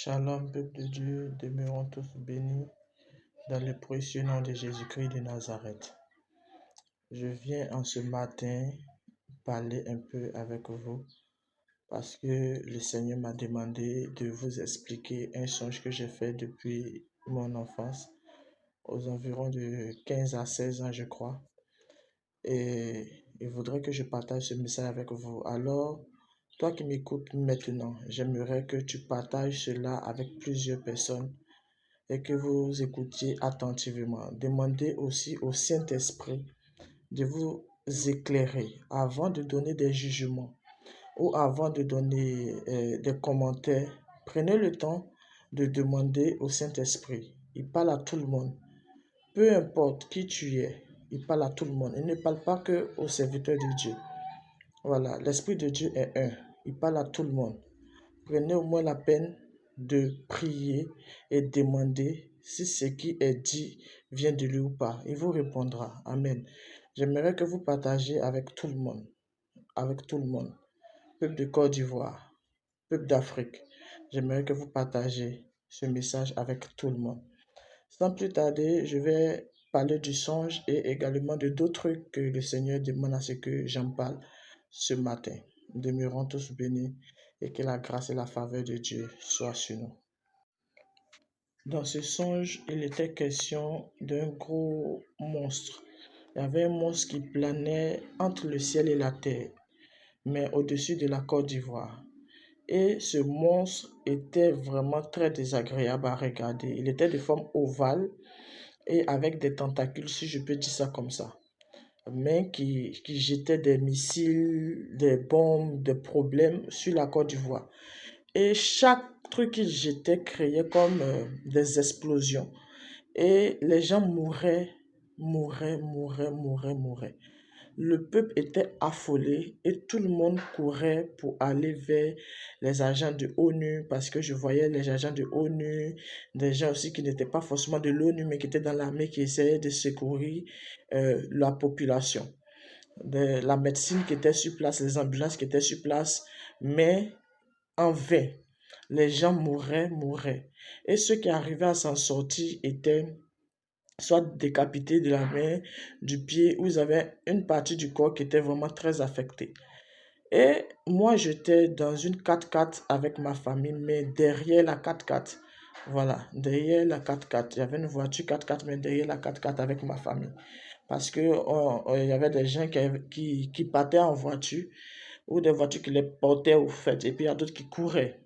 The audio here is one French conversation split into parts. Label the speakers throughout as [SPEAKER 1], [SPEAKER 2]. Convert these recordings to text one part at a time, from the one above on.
[SPEAKER 1] Shalom, peuple de Dieu, demeurons tous bénis dans le précieux nom de Jésus-Christ de Nazareth. Je viens en ce matin parler un peu avec vous parce que le Seigneur m'a demandé de vous expliquer un songe que j'ai fait depuis mon enfance, aux environs de 15 à 16 ans, je crois. Et il voudrait que je partage ce message avec vous. Alors, toi qui m'écoutes maintenant, j'aimerais que tu partages cela avec plusieurs personnes et que vous écoutiez attentivement. Demandez aussi au Saint-Esprit de vous éclairer avant de donner des jugements ou avant de donner des commentaires. Prenez le temps de demander au Saint-Esprit. Il parle à tout le monde. Peu importe qui tu es, il parle à tout le monde. Il ne parle pas que aux serviteurs de Dieu. Voilà, l'Esprit de Dieu est un. Il parle à tout le monde. Prenez au moins la peine de prier et demander si ce qui est dit vient de lui ou pas. Il vous répondra. Amen. J'aimerais que vous partagiez avec tout le monde. Avec tout le monde. Peuple de Côte d'Ivoire, peuple d'Afrique. J'aimerais que vous partagiez ce message avec tout le monde. Sans plus tarder, je vais parler du songe et également de d'autres trucs que le Seigneur demande à ce que j'en parle ce matin. Demeurons tous bénis et que la grâce et la faveur de Dieu soient sur nous. Dans ce songe, il était question d'un gros monstre. Il y avait un monstre qui planait entre le ciel et la terre, mais au-dessus de la Côte d'Ivoire. Et ce monstre était vraiment très désagréable à regarder. Il était de forme ovale et avec des tentacules, si je peux dire ça comme ça, mais qui jetait des missiles, des bombes, des problèmes sur la Côte d'Ivoire. Et chaque truc qu'il jetait créait comme des explosions. Et les gens mouraient. Le peuple était affolé et tout le monde courait pour aller vers les agents de l'ONU parce que je voyais les agents de l'ONU, des gens aussi qui n'étaient pas forcément de l'ONU mais qui étaient dans l'armée qui essayaient de secourir la population. La médecine qui était sur place, les ambulances qui étaient sur place, mais en vain. Les gens mouraient. Et ceux qui arrivaient à s'en sortir étaient soit décapités de la main, du pied, où ils avaient une partie du corps qui était vraiment très affectée. Et moi, j'étais dans une 4x4 avec ma famille, mais derrière la 4x4. Voilà, derrière la 4x4. Il y avait une voiture 4x4, mais derrière la 4x4 avec ma famille. Parce que il y avait des gens qui partaient en voiture, ou des voitures qui les portaient au fait, et puis il y a d'autres qui couraient.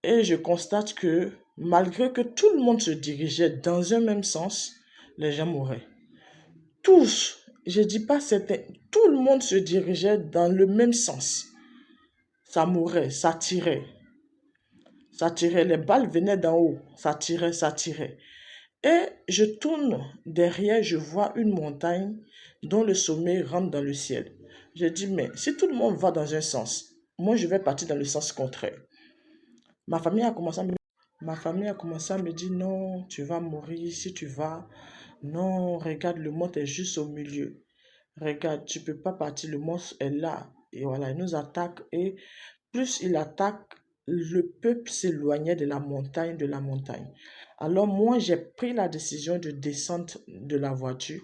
[SPEAKER 1] Et je constate que malgré que tout le monde se dirigeait dans un même sens, les gens mouraient. Tous, je ne dis pas certains, tout le monde se dirigeait dans le même sens. Ça mourait, ça tirait. Ça tirait, les balles venaient d'en haut, ça tirait. Et je tourne derrière, je vois une montagne dont le sommet rentre dans le ciel. Je dis, mais si tout le monde va dans un sens, moi je vais partir dans le sens contraire. Ma famille a commencé à me dire, non, tu vas mourir si tu vas. Non, regarde, le monstre est juste au milieu. Regarde, tu ne peux pas partir, le monstre est là. Et voilà, il nous attaque. Et plus il attaque, le peuple s'éloignait de la montagne. Alors moi, j'ai pris la décision de descendre de la voiture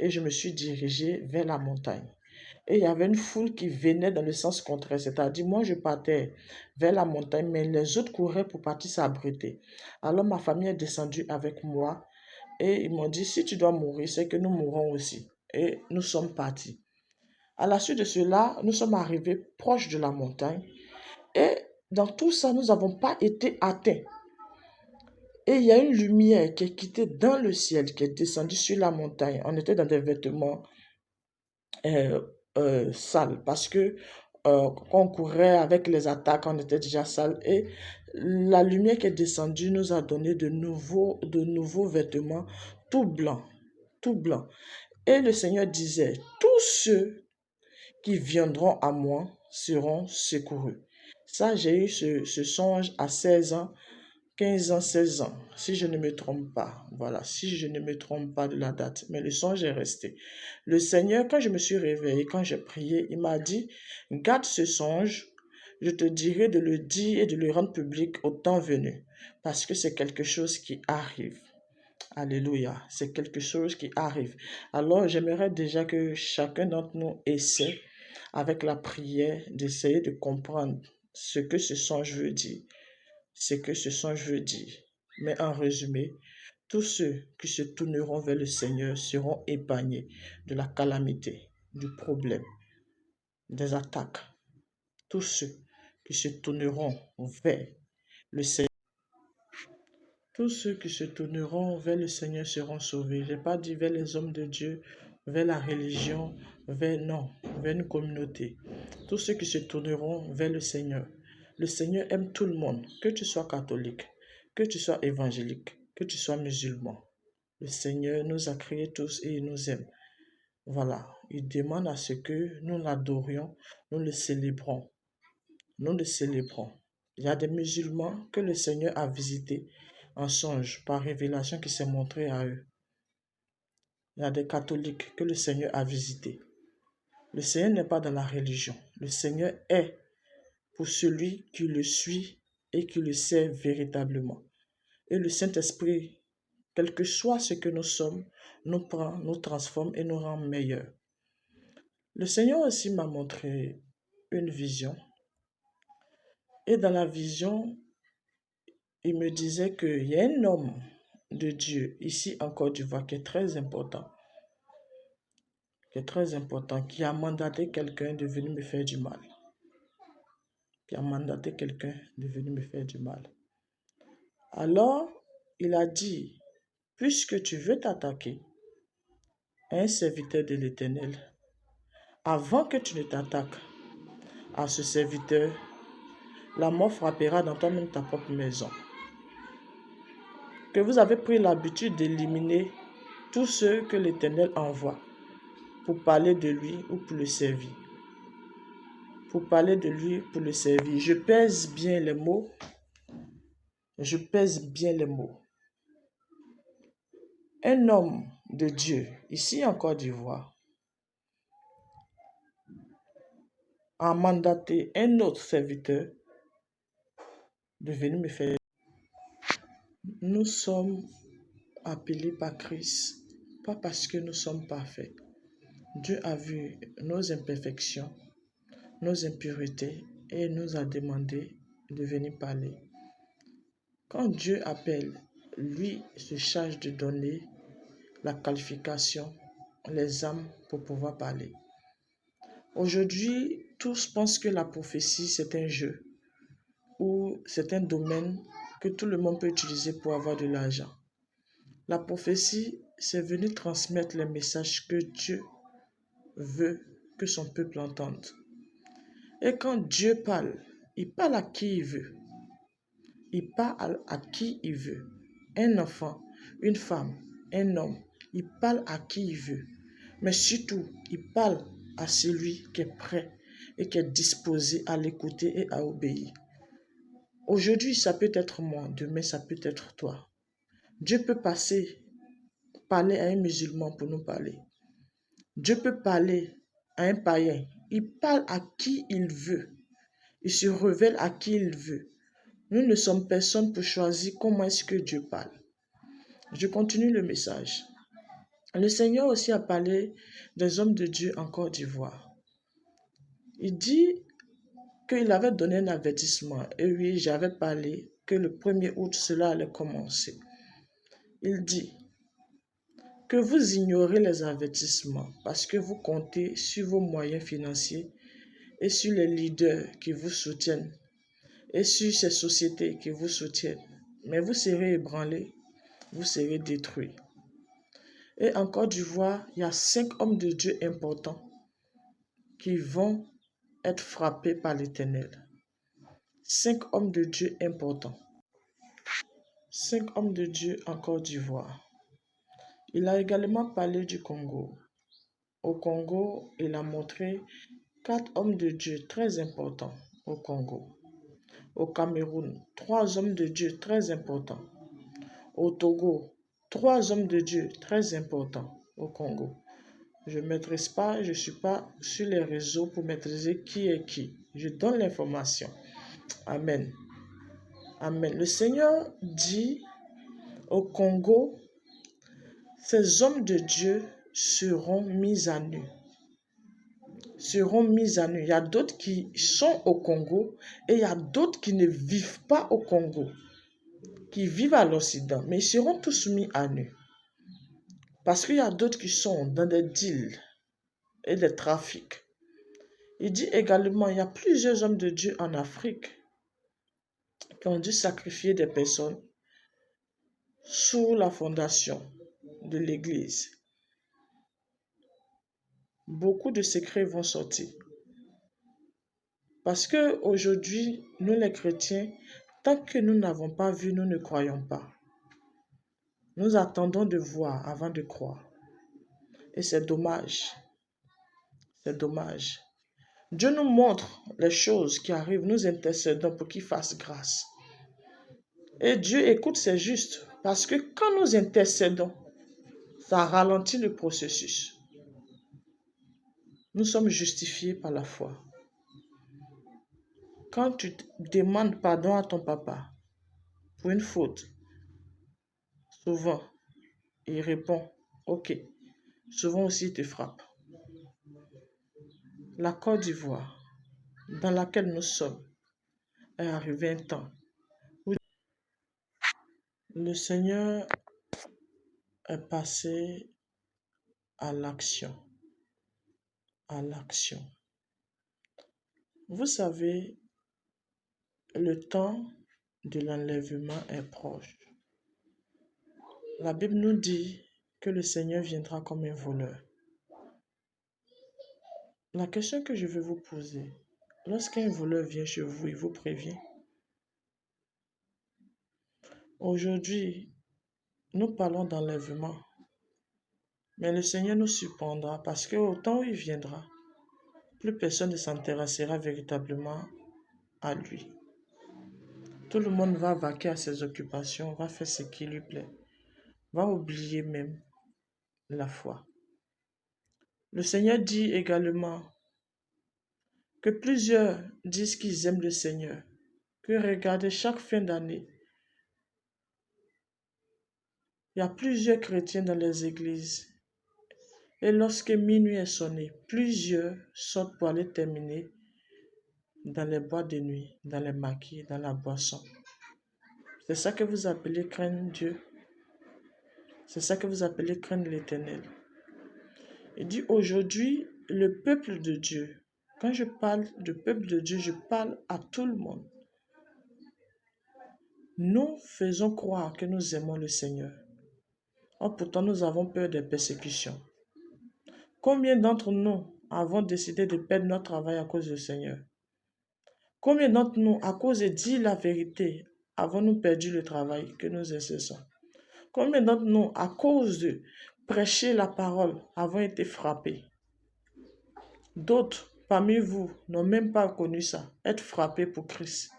[SPEAKER 1] et je me suis dirigé vers la montagne. Et il y avait une foule qui venait dans le sens contraire, c'est-à-dire moi je partais vers la montagne, mais les autres couraient pour partir s'abriter. Alors ma famille est descendue avec moi et ils m'ont dit, si tu dois mourir, c'est que nous mourrons aussi. Et nous sommes partis. À la suite de cela, nous sommes arrivés proches de la montagne et dans tout ça, nous n'avons pas été atteints. Et il y a une lumière qui est quittée dans le ciel, qui est descendue sur la montagne. On était dans des vêtements sales parce que quand on courait avec les attaques, on était déjà sales. Et la lumière qui est descendue nous a donné de nouveaux vêtements tout blancs, tout blancs. Et le Seigneur disait, tous ceux qui viendront à moi seront secourus. Ça, j'ai eu ce songe à 16 ans, 15 ans, 16 ans, si je ne me trompe pas. Voilà, si je ne me trompe pas de la date. Mais le songe est resté. Le Seigneur, quand je me suis réveillé, quand j'ai prié, il m'a dit, garde ce songe, je te dirai de le dire et de le rendre public au temps venu, parce que c'est quelque chose qui arrive. Alléluia, c'est quelque chose qui arrive. Alors, j'aimerais déjà que chacun d'entre nous essaie, avec la prière, d'essayer de comprendre ce que ce songe veut dire. Ce que ce songe veut dire. Mais en résumé, tous ceux qui se tourneront vers le Seigneur seront épargnés de la calamité, du problème, des attaques. Tous ceux qui se tourneront vers le Seigneur. Tous ceux qui se tourneront vers le Seigneur seront sauvés. Je n'ai pas dit vers les hommes de Dieu, vers la religion, non, vers une communauté. Tous ceux qui se tourneront vers le Seigneur. Le Seigneur aime tout le monde, que tu sois catholique, que tu sois évangélique, que tu sois musulman. Le Seigneur nous a créés tous et il nous aime. Voilà, il demande à ce que nous l'adorions, nous le célébrons. Nous le célébrons. Il y a des musulmans que le Seigneur a visités en songe, par révélation qui s'est montré à eux. Il y a des catholiques que le Seigneur a visités. Le Seigneur n'est pas dans la religion. Le Seigneur est pour celui qui le suit et qui le sert véritablement. Et le Saint-Esprit, quel que soit ce que nous sommes, nous prend, nous transforme et nous rend meilleurs. Le Seigneur aussi m'a montré une vision. Et dans la vision, il me disait qu'il y a un homme de Dieu ici en Côte d'Ivoire qui est très important, qui a mandaté quelqu'un de venir me faire du mal. Alors, il a dit, puisque tu veux t'attaquer à un serviteur de l'Éternel, avant que tu ne t'attaques à ce serviteur, la mort frappera dans toi-même ta propre maison. Que vous avez pris l'habitude d'éliminer tous ceux que l'Éternel envoie pour parler de lui ou pour le servir. Pour parler de lui, pour le servir. Je pèse bien les mots. Un homme de Dieu, ici en Côte d'Ivoire, a mandaté un autre serviteur de venir me faire. Nous sommes appelés par Christ, pas parce que nous sommes parfaits. Dieu a vu nos imperfections, nos impuretés et nous a demandé de venir parler. Quand Dieu appelle, lui se charge de donner la qualification, les âmes pour pouvoir parler. Aujourd'hui, tous pensent que la prophétie, c'est un jeu ou c'est un domaine que tout le monde peut utiliser pour avoir de l'argent. La prophétie, c'est venir transmettre les messages que Dieu veut que son peuple entende. Et quand Dieu parle, il parle à qui il veut. Il parle à qui il veut. Un enfant, une femme, un homme, il parle à qui il veut. Mais surtout, il parle à celui qui est prêt et qui est disposé à l'écouter et à obéir. Aujourd'hui, ça peut être moi, demain, ça peut être toi. Dieu peut parler à un musulman pour nous parler. Dieu peut parler à un païen. Il parle à qui il veut. Il se révèle à qui il veut. Nous ne sommes personne pour choisir comment est-ce que Dieu parle. Je continue le message. Le Seigneur aussi a parlé des hommes de Dieu en Côte d'Ivoire. Il dit qu'il avait donné un avertissement. Et oui, j'avais parlé que le 1er août, cela allait commencer. Il dit que vous ignorez les avertissements parce que vous comptez sur vos moyens financiers et sur les leaders qui vous soutiennent et sur ces sociétés qui vous soutiennent. Mais vous serez ébranlés, vous serez détruits. Et en Côte d'Ivoire, il y a 5 hommes de Dieu importants qui vont être frappés par l'Éternel. 5 hommes de Dieu importants. 5 hommes de Dieu en Côte d'Ivoire. Il a également parlé du Congo. Au Congo, il a montré 4 hommes de Dieu très importants au Congo. Au Cameroun, 3 hommes de Dieu très importants. Au Togo, 3 hommes de Dieu très importants au Congo. Je ne maîtrise pas, je ne suis pas sur les réseaux pour maîtriser qui est qui. Je donne l'information. Amen. Amen. Le Seigneur dit au Congo, ces hommes de Dieu seront mis à nu. Seront mis à nu. Il y a d'autres qui sont au Congo et il y a d'autres qui ne vivent pas au Congo, qui vivent à l'Occident, mais ils seront tous mis à nu. Parce qu'il y a d'autres qui sont dans des deals et des trafics. Il dit également, il y a plusieurs hommes de Dieu en Afrique qui ont dû sacrifier des personnes sous la fondation de l'Église. Beaucoup de secrets vont sortir. Parce qu'aujourd'hui, nous les chrétiens, tant que nous n'avons pas vu, nous ne croyons pas. Nous attendons de voir avant de croire. Et c'est dommage. C'est dommage. Dieu nous montre les choses qui arrivent, nous intercédons pour qu'il fasse grâce. Et Dieu écoute, c'est juste. Parce que quand nous intercédons, ça ralentit le processus. Nous sommes justifiés par la foi. Quand tu demandes pardon à ton papa pour une faute, souvent, il répond, ok. Souvent aussi, il te frappe. La Côte d'Ivoire, dans laquelle nous sommes, est arrivé un temps où le Seigneur est passé à l'action. À l'action. Vous savez, le temps de l'enlèvement est proche. La Bible nous dit que le Seigneur viendra comme un voleur. La question que je veux vous poser, lorsqu'un voleur vient chez vous, il vous prévient. Aujourd'hui, nous parlons d'enlèvement, mais le Seigneur nous surprendra parce qu'au temps où il viendra, plus personne ne s'intéressera véritablement à lui. Tout le monde va vaquer à ses occupations, va faire ce qui lui plaît, va oublier même la foi. Le Seigneur dit également que plusieurs disent qu'ils aiment le Seigneur, que regardez chaque fin d'année, il y a plusieurs chrétiens dans les églises. Et lorsque minuit est sonné, plusieurs sortent pour aller terminer dans les boîtes de nuit, dans les maquis, dans la boisson. C'est ça que vous appelez craindre Dieu. C'est ça que vous appelez craindre l'Éternel. Il dit aujourd'hui, le peuple de Dieu, quand je parle de peuple de Dieu, je parle à tout le monde. Nous faisons croire que nous aimons le Seigneur. Or, pourtant, nous avons peur des persécutions. Combien d'entre nous avons décidé de perdre notre travail à cause du Seigneur? Combien d'entre nous, à cause de dire la vérité, avons-nous perdu le travail que nous exerçons? Combien d'entre nous, à cause de prêcher la parole, avons été frappés? D'autres parmi vous n'ont même pas connu ça, être frappés pour Christ.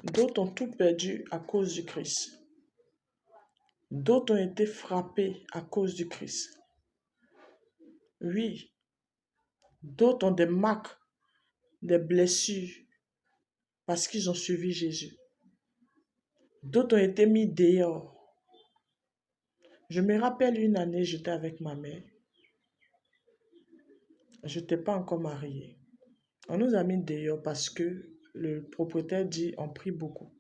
[SPEAKER 1] D'autres ont tout perdu à cause du Christ. D'autres ont été frappés à cause du Christ. Oui, d'autres ont des marques, des blessures, parce qu'ils ont suivi Jésus. D'autres ont été mis dehors. Je me rappelle une année, j'étais avec ma mère. Je n'étais pas encore mariée. On nous a mis dehors parce que le propriétaire dit on prie beaucoup.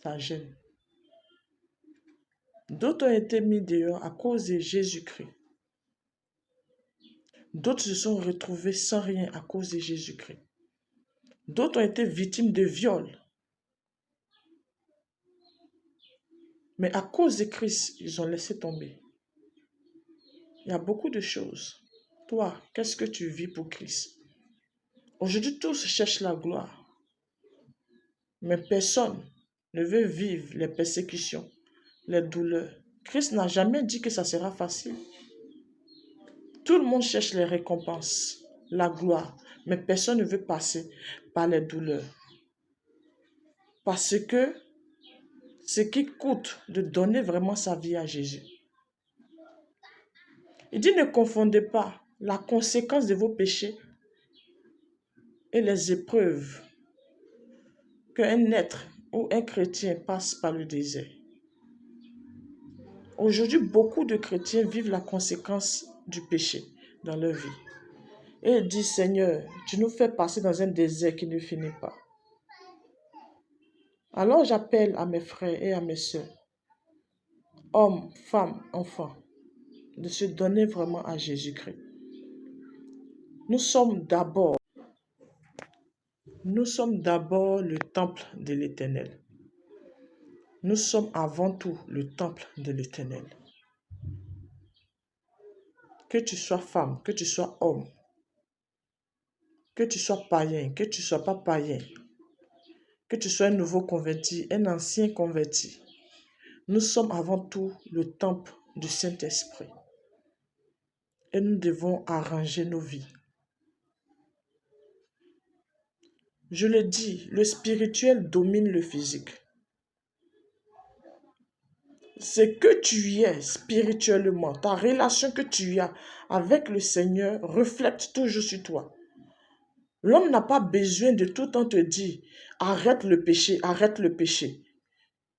[SPEAKER 1] Ça gêne. D'autres ont été mis dehors à cause de Jésus-Christ. D'autres se sont retrouvés sans rien à cause de Jésus-Christ. D'autres ont été victimes de viol. Mais à cause de Christ, ils ont laissé tomber. Il y a beaucoup de choses. Toi, qu'est-ce que tu vis pour Christ? Aujourd'hui, tous cherchent la gloire. Mais personne ne veut vivre les persécutions, les douleurs. Christ n'a jamais dit que ça sera facile. Tout le monde cherche les récompenses, la gloire, mais personne ne veut passer par les douleurs. Parce que ce qui coûte de donner vraiment sa vie à Jésus. Il dit, ne confondez pas la conséquence de vos péchés et les épreuves qu'un être ou un chrétien passe par le désert. Aujourd'hui, beaucoup de chrétiens vivent la conséquence du péché dans leur vie. Et ils disent, Seigneur, tu nous fais passer dans un désert qui ne finit pas. Alors j'appelle à mes frères et à mes sœurs, hommes, femmes, enfants, de se donner vraiment à Jésus-Christ. Nous sommes d'abord le temple de l'Éternel. Nous sommes avant tout le temple de l'Éternel. Que tu sois femme, que tu sois homme, que tu sois païen, que tu ne sois pas païen, que tu sois un nouveau converti, un ancien converti, nous sommes avant tout le temple du Saint-Esprit. Et nous devons arranger nos vies. Je le dis, le spirituel domine le physique. Ce que tu es spirituellement, ta relation que tu as avec le Seigneur reflète toujours sur toi. L'homme n'a pas besoin de tout le temps te dire, arrête le péché, arrête le péché.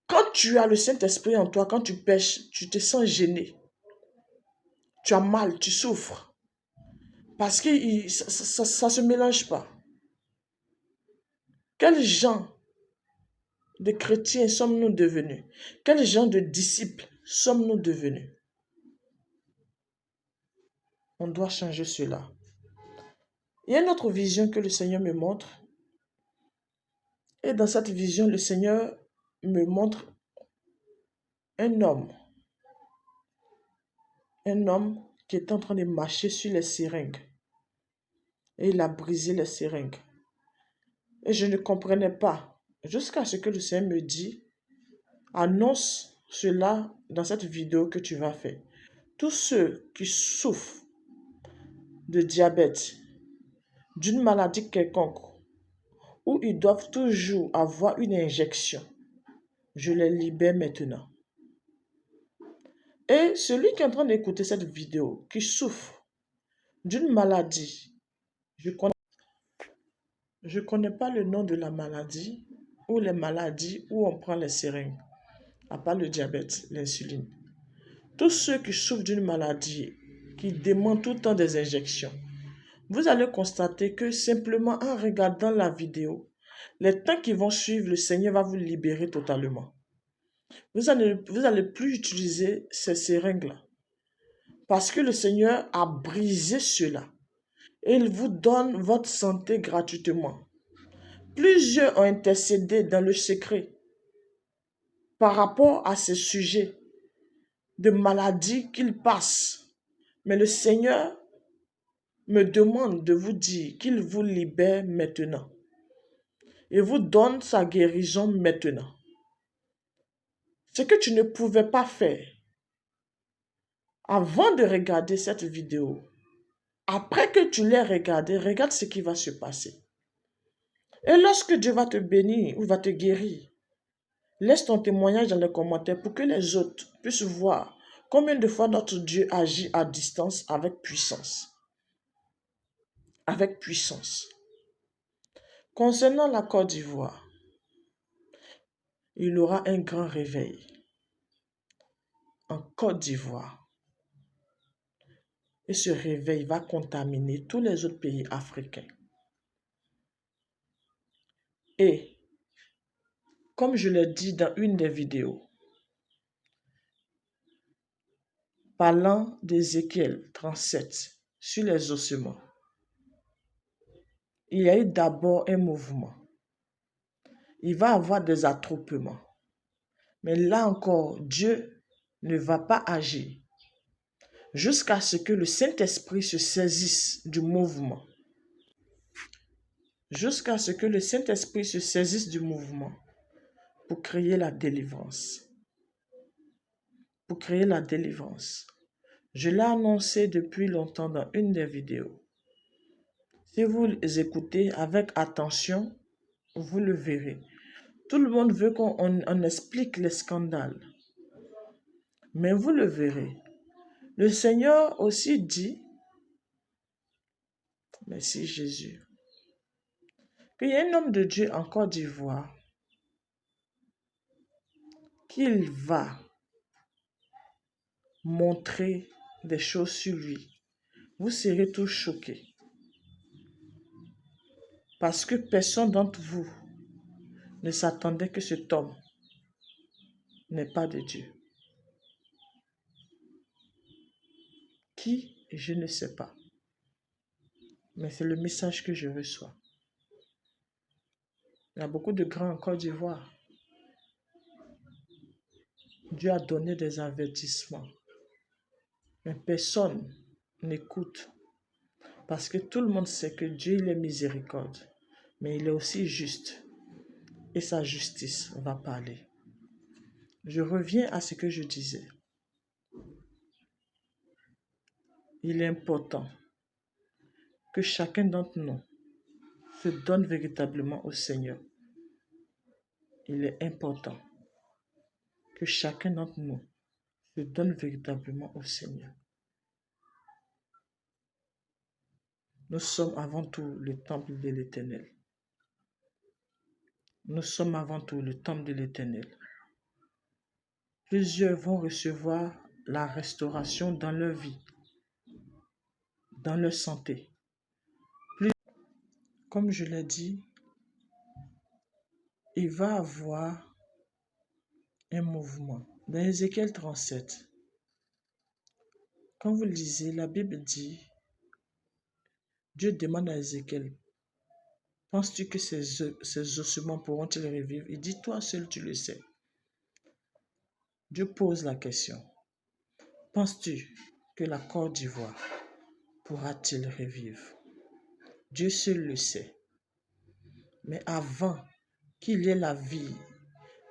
[SPEAKER 1] Quand tu as le Saint-Esprit en toi, quand tu pêches, tu te sens gêné. Tu as mal, tu souffres. Parce que ça ne se mélange pas. Quels gens de chrétiens sommes-nous devenus? Quel genre de disciples sommes-nous devenus? On doit changer cela. Il y a une autre vision que le Seigneur me montre. Et dans cette vision, le Seigneur me montre un homme. Un homme qui est en train de marcher sur les seringues. Et il a brisé les seringues. Et je ne comprenais pas. Jusqu'à ce que le Seigneur me dit, annonce cela dans cette vidéo que tu vas faire. Tous ceux qui souffrent de diabète, d'une maladie quelconque, où ils doivent toujours avoir une injection, je les libère maintenant. Et celui qui est en train d'écouter cette vidéo, qui souffre d'une maladie, je connais pas le nom de la maladie, ou les maladies où on prend les seringues, à part le diabète, l'insuline. Tous ceux qui souffrent d'une maladie, qui demandent tout le temps des injections, vous allez constater que simplement en regardant la vidéo, les temps qui vont suivre, le Seigneur va vous libérer totalement. Vous allez plus utiliser ces seringues-là. Parce que le Seigneur a brisé cela. Et il vous donne votre santé gratuitement. Plusieurs ont intercédé dans le secret par rapport à ces sujets de maladies qu'ils passent. Mais le Seigneur me demande de vous dire qu'il vous libère maintenant. Et vous donne sa guérison maintenant. Ce que tu ne pouvais pas faire avant de regarder cette vidéo, après que tu l'aies regardée, regarde ce qui va se passer. Et lorsque Dieu va te bénir ou va te guérir, laisse ton témoignage dans les commentaires pour que les autres puissent voir combien de fois notre Dieu agit à distance avec puissance. Avec puissance. Concernant la Côte d'Ivoire, il y aura un grand réveil en Côte d'Ivoire. Et ce réveil va contaminer tous les autres pays africains. Et, comme je l'ai dit dans une des vidéos, parlant d'Ézéchiel 37 sur les ossements, il y a eu d'abord un mouvement. Il va y avoir des attroupements. Mais là encore, Dieu ne va pas agir jusqu'à ce que le Saint-Esprit se saisisse du mouvement. Jusqu'à ce que le Saint-Esprit se saisisse du mouvement pour créer la délivrance. Pour créer la délivrance. Je l'ai annoncé depuis longtemps dans une des vidéos. Si vous écoutez avec attention, vous le verrez. Tout le monde veut qu'on explique les scandales. Mais vous le verrez. Le Seigneur aussi dit, merci Jésus, qu'il y a un homme de Dieu en Côte d'Ivoire qu'il va montrer des choses sur lui. Vous serez tous choqués. Parce que personne d'entre vous ne s'attendait que cet homme n'est pas de Dieu. Qui, je ne sais pas. Mais c'est le message que je reçois. Il y a beaucoup de grands en Côte d'Ivoire. Dieu a donné des avertissements. Mais personne n'écoute. Parce que tout le monde sait que Dieu il est miséricorde. Mais il est aussi juste. Et sa justice va parler. Je reviens à ce que je disais. Il est important que chacun d'entre nous se donne véritablement au Seigneur. Il est important que chacun d'entre nous se donne véritablement au Seigneur. Nous sommes avant tout le temple de l'Éternel. Nous sommes avant tout le temple de l'Éternel. Plusieurs vont recevoir la restauration dans leur vie, dans leur santé. Comme je l'ai dit, il va avoir un mouvement. Dans Ézéchiel 37, quand vous lisez, la Bible dit, Dieu demande à Ézéchiel, penses-tu que ces ossements pourront-ils revivre? Il dit, toi seul tu le sais. Dieu pose la question, penses-tu que la Côte d'Ivoire pourra-t-il revivre? Dieu seul le sait. Mais avant qu'il y ait la vie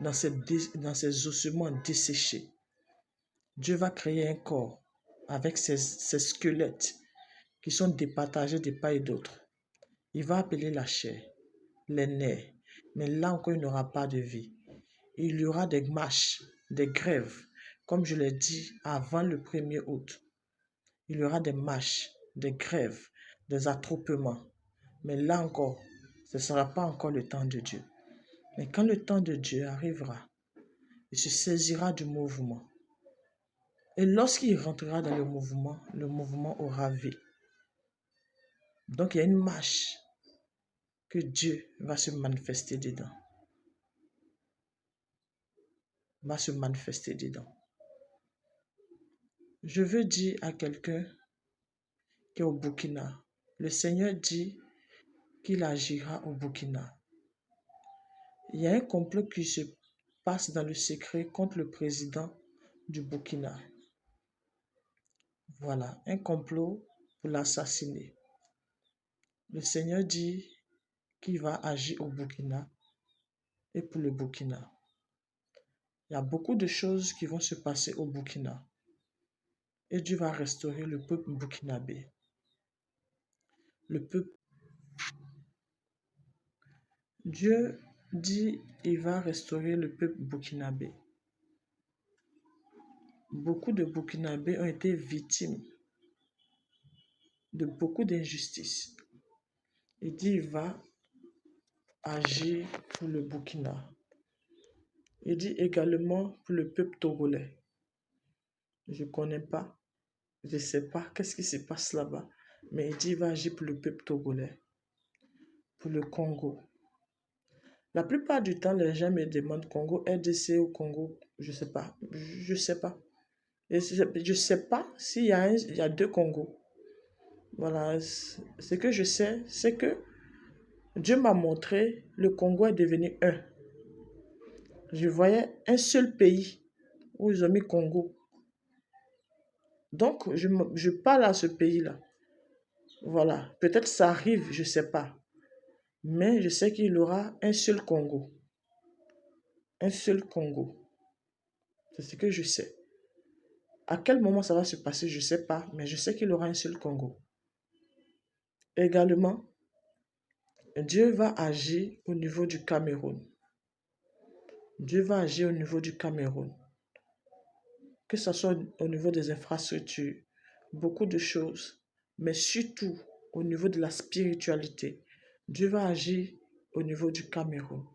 [SPEAKER 1] dans ces ossements desséchés, Dieu va créer un corps avec ces squelettes qui sont départagés de part et d'autre. Il va appeler la chair, les nerfs, mais là encore il n'y aura pas de vie. Il y aura des marches, des grèves, comme je l'ai dit avant le 1er août. Il y aura des marches, des grèves, des attroupements. Mais là encore, ce ne sera pas encore le temps de Dieu. Mais quand le temps de Dieu arrivera, il se saisira du mouvement. Et lorsqu'il rentrera dans le mouvement aura vie. Donc il y a une marche que Dieu va se manifester dedans. Va se manifester dedans. Je veux dire à quelqu'un qui est au Burkina, le Seigneur dit qu'il agira au Burkina. Il y a un complot qui se passe dans le secret contre le président du Burkina. Voilà, un complot pour l'assassiner. Le Seigneur dit qu'il va agir au Burkina et pour le Burkina. Il y a beaucoup de choses qui vont se passer au Burkina. Et Dieu va restaurer le peuple burkinabé. Le peuple. Dieu dit qu'il va restaurer le peuple burkinabé. Beaucoup de Burkinabés ont été victimes de beaucoup d'injustices. Il dit qu'il va agir pour le Burkina. Il dit également pour le peuple togolais. Je ne connais pas, je ne sais pas qu'est-ce qui se passe là-bas, mais il dit qu'il va agir pour le peuple togolais, pour le Congo. La plupart du temps, les gens me demandent Congo, RDC ou Congo, je ne sais pas. Je ne sais pas. Et je ne sais pas s'il y a deux Congos. Voilà, ce que je sais, c'est que Dieu m'a montré, le Congo est devenu un. Je voyais un seul pays où ils ont mis Congo. Donc, je parle à ce pays-là. Voilà, peut-être ça arrive, je ne sais pas. Mais je sais qu'il y aura un seul Congo. Un seul Congo. C'est ce que je sais. À quel moment ça va se passer, je ne sais pas, mais je sais qu'il y aura un seul Congo. Également, Dieu va agir au niveau du Cameroun. Dieu va agir au niveau du Cameroun. que ce soit au niveau des infrastructures, beaucoup de choses, mais surtout au niveau de la spiritualité. Dieu va agir au niveau du Cameroun.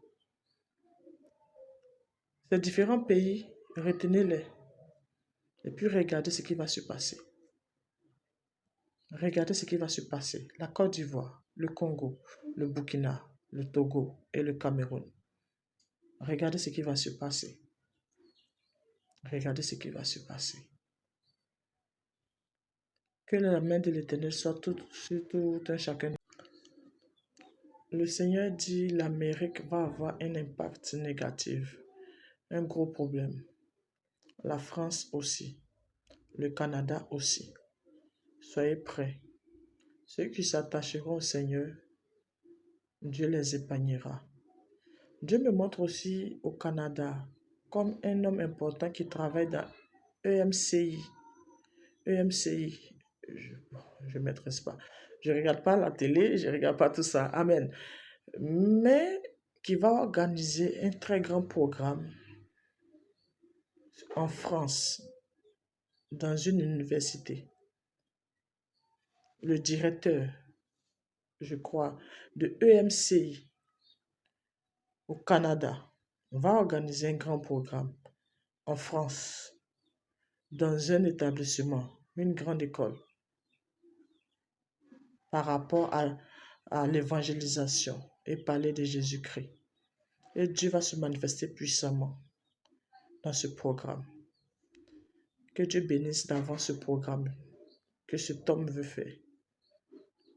[SPEAKER 1] Ces différents pays, retenez-les et puis regardez ce qui va se passer. Regardez ce qui va se passer. La Côte d'Ivoire, le Congo, le Burkina, le Togo et le Cameroun. Regardez ce qui va se passer. Regardez ce qui va se passer. Que la main de l'Éternel soit sur tout un chacun. Le Seigneur dit l'Amérique va avoir un impact négatif, un gros problème. La France aussi, le Canada aussi. Soyez prêts. Ceux qui s'attacheront au Seigneur, Dieu les épargnera. Dieu me montre aussi au Canada comme un homme important qui travaille dans EMCI. EMCI, je ne maîtrise pas. Je ne regarde pas la télé, je ne regarde pas tout ça. Amen. Mais qui va organiser un très grand programme en France, dans une université. Le directeur, je crois, de EMCI au Canada va organiser un grand programme en France, dans un établissement, une grande école, par rapport à l'évangélisation et parler de Jésus-Christ. Et Dieu va se manifester puissamment dans ce programme. Que Dieu bénisse d'avance ce programme que cet homme veut faire.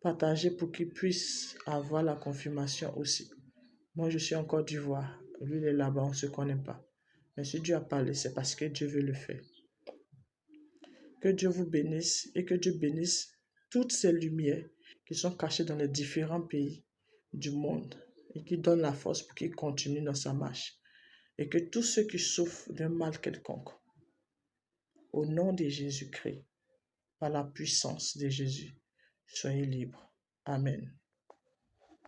[SPEAKER 1] Partagez pour qu'il puisse avoir la confirmation aussi. Moi, je suis en Côte d'Ivoire. Lui, il est là-bas, on ne se connaît pas. Mais si Dieu a parlé, c'est parce que Dieu veut le faire. Que Dieu vous bénisse et que Dieu bénisse toutes ces lumières qui sont cachées dans les différents pays du monde et qui donnent la force pour qu'il continue dans sa marche. Et que tous ceux qui souffrent d'un mal quelconque, au nom de Jésus-Christ, par la puissance de Jésus, soyez libres. Amen.